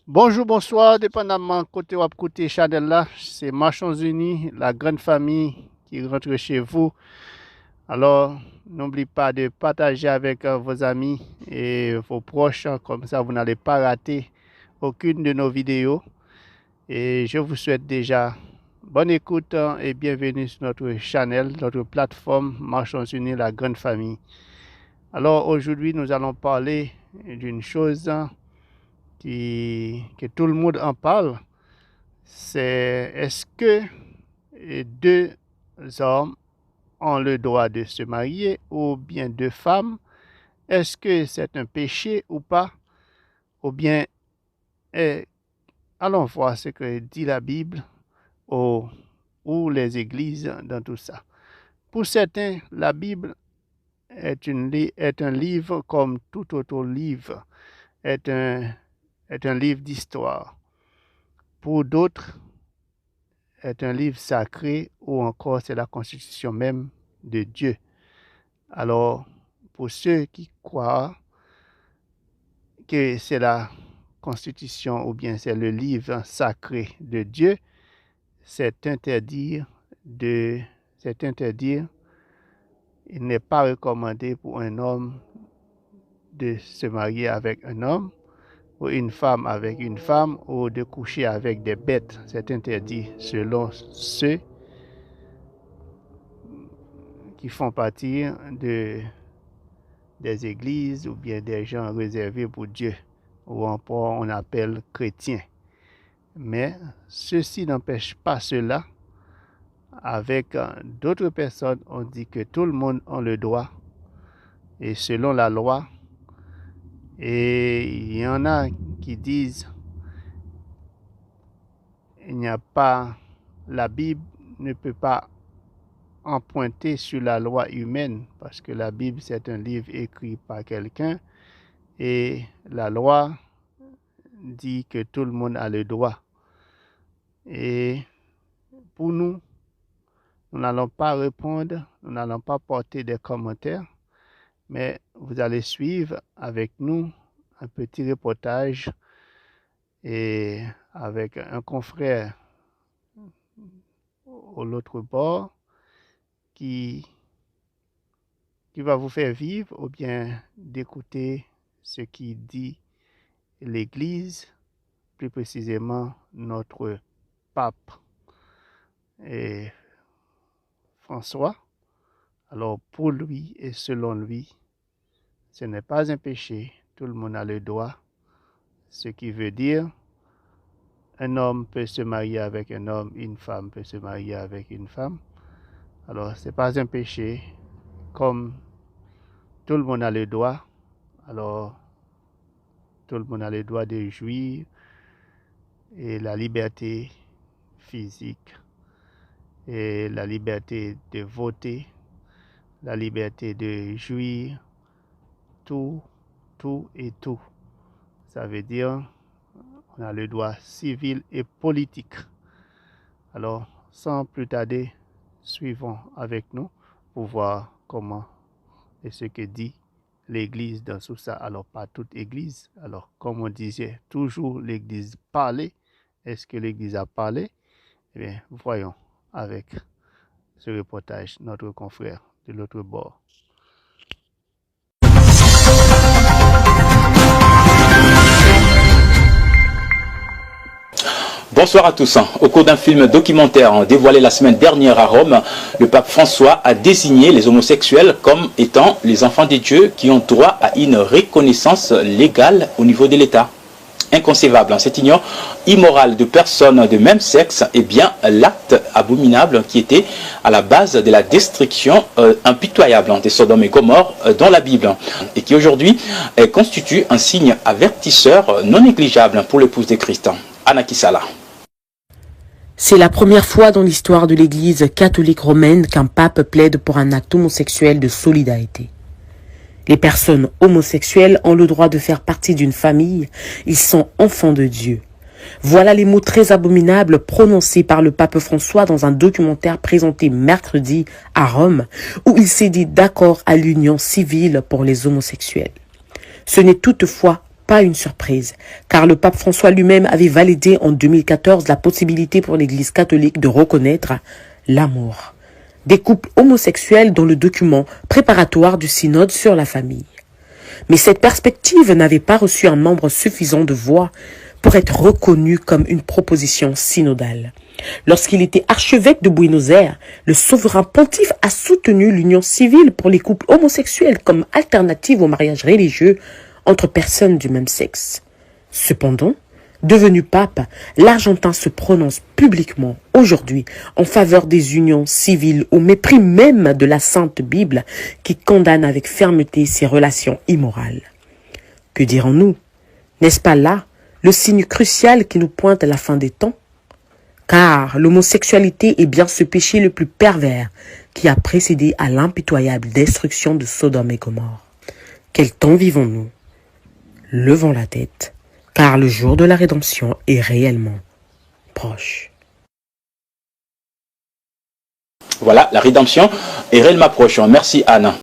Bonjour, bonsoir, dépendamment côté ou côté Chanel là, c'est Marchons Unis, la grande famille qui rentre chez vous. Alors, n'oubliez pas de partager avec vos amis et vos proches, comme ça vous n'allez pas rater aucune de nos vidéos. Et je vous souhaite déjà bonne écoute et bienvenue sur notre channel, notre plateforme Marchons Unis, la grande famille. Alors aujourd'hui, nous allons parler d'une chose que tout le monde en parle. C'est est-ce que deux hommes ont le droit de se marier ou bien deux femmes? Est-ce que c'est un péché ou pas? Ou bien allons voir ce que dit la Bible ou les églises dans tout ça. Pour certains, la Bible est un livre comme tout autre livre, est un livre d'histoire. Pour d'autres, est un livre sacré ou encore c'est la constitution même de Dieu. Alors, pour ceux qui croient que c'est la constitution ou bien c'est le livre sacré de Dieu, c'est interdire, il n'est pas recommandé pour un homme de se marier avec un homme, ou une femme avec une femme, ou de coucher avec des bêtes. C'est interdit selon ceux qui font partie des églises ou bien des gens réservés pour Dieu, ou encore on appelle chrétiens. Mais ceci n'empêche pas cela. Avec d'autres personnes, on dit que tout le monde a le droit, et selon la loi. Et il y en a qui disent il n'y a pas, la Bible ne peut pas emprunter sur la loi humaine, parce que la Bible c'est un livre écrit par quelqu'un et la loi dit que tout le monde a le droit. Et pour nous, nous n'allons pas répondre, nous n'allons pas porter des commentaires, mais vous allez suivre avec nous un petit reportage et avec un confrère au l'autre bord qui va vous faire vivre ou bien d'écouter ce qui dit l'Église, plus précisément notre pape et François. Alors pour lui et selon lui, ce n'est pas un péché, tout le monde a le droit, ce qui veut dire un homme peut se marier avec un homme, une femme peut se marier avec une femme. Alors ce n'est pas un péché, comme tout le monde a le droit, alors tout le monde a le droit de jouir et la liberté physique et la liberté de voter, la liberté de jouir, tout et tout. Ça veut dire on a le droit civil et politique. Alors, sans plus tarder, suivons avec nous pour voir comment et ce que dit l'Église dans tout ça. Alors, pas toute Église. Alors, comme on disait, toujours l'Église parlait. Est-ce que l'Église a parlé? Eh bien, voyons avec ce reportage notre confrère de l'autre bord. Bonsoir à tous. Au cours d'un film documentaire dévoilé la semaine dernière à Rome, le pape François a désigné les homosexuels comme étant les enfants de Dieu qui ont droit à une reconnaissance légale au niveau de l'État. Inconcevable, cette union immorale de personnes de même sexe est bien l'acte abominable qui était à la base de la destruction impitoyable des Sodome et Gomorrhe dans la Bible et qui aujourd'hui constitue un signe avertisseur non négligeable pour l'épouse de Christ. Anna Kisala. C'est la première fois dans l'histoire de l'Église catholique romaine qu'un pape plaide pour un acte homosexuel de solidarité. Les personnes homosexuelles ont le droit de faire partie d'une famille, ils sont enfants de Dieu. Voilà les mots très abominables prononcés par le pape François dans un documentaire présenté mercredi à Rome, où il s'est dit d'accord à l'union civile pour les homosexuels. Ce n'est toutefois pas une surprise, car le pape François lui-même avait validé en 2014 la possibilité pour l'Église catholique de reconnaître l'amour des couples homosexuels dans le document préparatoire du synode sur la famille. Mais cette perspective n'avait pas reçu un nombre suffisant de voix pour être reconnue comme une proposition synodale. Lorsqu'il était archevêque de Buenos Aires, le souverain pontife a soutenu l'union civile pour les couples homosexuels comme alternative au mariage religieux entre personnes du même sexe. Cependant, devenu pape, l'Argentin se prononce publiquement aujourd'hui en faveur des unions civiles au mépris même de la Sainte Bible qui condamne avec fermeté ces relations immorales. Que dirons-nous? N'est-ce pas là le signe crucial qui nous pointe à la fin des temps? Car l'homosexualité est bien ce péché le plus pervers qui a précédé à l'impitoyable destruction de Sodome et Gomorrhe. Quel temps vivons-nous? Levons la tête, car le jour de la rédemption est réellement proche. Voilà, la rédemption est réellement proche. Merci Anne.